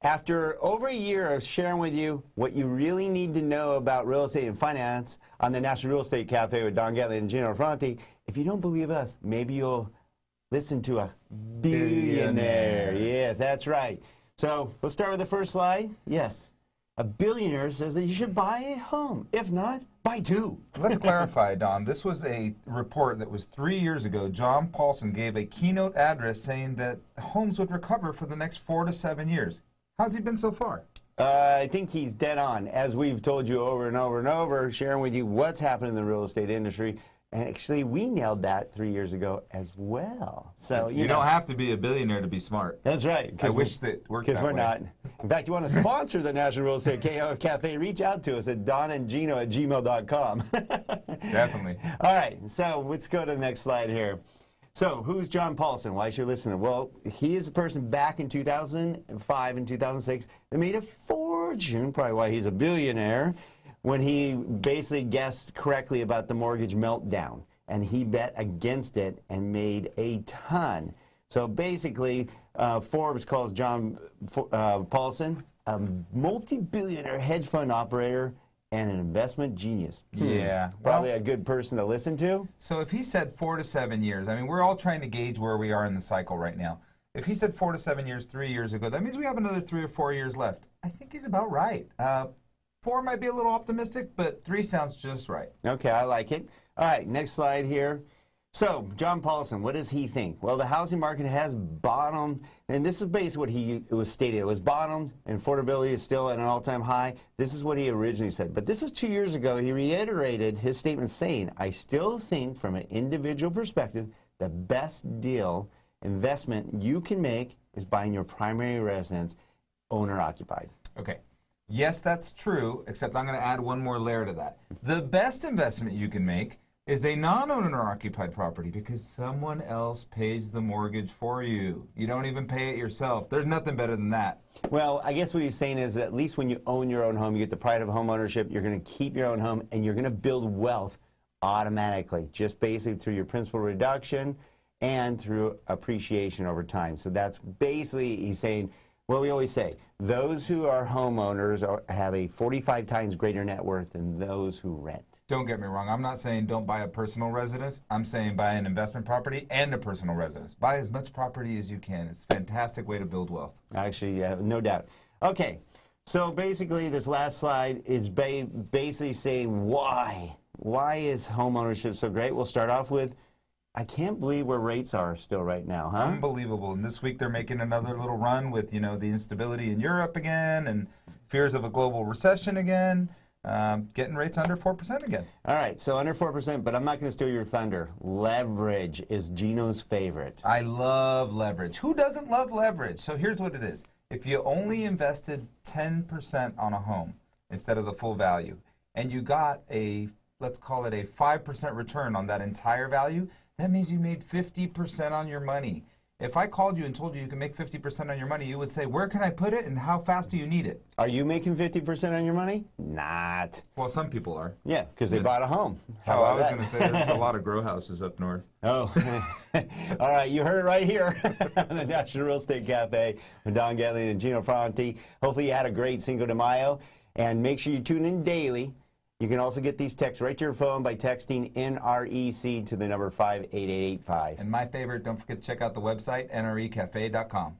After over a year of sharing with you what you really need to know about real estate and finance on the National Real Estate Cafe with Don Gatling and Gino Franti, if you don't believe us, maybe you'll listen to a billionaire. Yes, that's right. So we'll start with the first slide. Yes, a billionaire says that you should buy a home. If not, buy two. Let's clarify, Don. This was a report that was 3 years ago. John Paulson gave a keynote address saying that homes would recover for the next 4 to 7 years. How's he been so far? I think he's dead on. As we've told you over and over and over, sharing with you what's happening in the real estate industry. And actually, we nailed that 3 years ago as well. So you don't have to be a billionaire to be smart. That's right. I wish that worked that way. Because we're not. In fact, you want to sponsor the National Real Estate Cafe, reach out to us at donandgino@gmail.com. Definitely. All right, so let's go to the next slide here. So, who's John Paulson? Why should you listen to him? Well, he is a person back in 2005 and 2006 that made a fortune, probably why he's a billionaire, when he basically guessed correctly about the mortgage meltdown. And he bet against it and made a ton. So basically, Forbes calls John Paulson a multi-billionaire hedge fund operator and an investment genius. Yeah. Probably a good person to listen to. So if he said 4 to 7 years, I mean, we're all trying to gauge where we are in the cycle right now. If he said 4 to 7 years 3 years ago, that means we have another 3 or 4 years left. I think he's about right. 4 might be a little optimistic, but 3 sounds just right. Okay, I like it. All right, next slide here. So, John Paulson, what does he think? Well, the housing market has bottomed, and this is basically what it was stated. It was bottomed, and affordability is still at an all-time high. This is what he originally said. But this was 2 years ago. He reiterated his statement saying, I still think from an individual perspective, the best deal investment you can make is buying your primary residence owner-occupied. Okay. Yes, that's true, except I'm going to add one more layer to that. The best investment you can make is a non-owner-occupied property because someone else pays the mortgage for you. You don't even pay it yourself. There's nothing better than that. Well, I guess what he's saying is that at least when you own your own home, you get the pride of home ownership, you're going to keep your own home, and you're going to build wealth automatically, just basically through your principal reduction and through appreciation over time. So that's basically, he's saying, what we always say, those who are homeowners have a 45 times greater net worth than those who rent. Don't get me wrong. I'm not saying don't buy a personal residence. I'm saying buy an investment property and a personal residence. Buy as much property as you can. It's a fantastic way to build wealth. Actually, yeah, no doubt. Okay, so basically this last slide is basically saying why. Why is home ownership so great? We'll start off with, I can't believe where rates are still right now, huh? Unbelievable. And this week they're making another little run with, you know, the instability in Europe again and fears of a global recession again. Getting rates under 4% again. All right, so under 4%, but I'm not going to steal your thunder. Leverage is Gino's favorite. I love leverage. Who doesn't love leverage? So here's what it is. If you only invested 10% on a home instead of the full value, and you got a, let's call it a 5% return on that entire value, that means you made 50% on your money. If I called you and told you you can make 50% on your money, you would say, where can I put it and how fast do you need it? Are you making 50% on your money? Not. Well, some people are. Yeah, because they bought a home. How I was going to say there's a lot of grow houses up north. Oh. All right, you heard it right here on the National Real Estate Cafe with Don Gatling and Gino Franti. Hopefully you had a great Cinco de Mayo, and make sure you tune in daily. You can also get these texts right to your phone by texting NREC to the number 58885. And my favorite, don't forget to check out the website, nrecafe.com.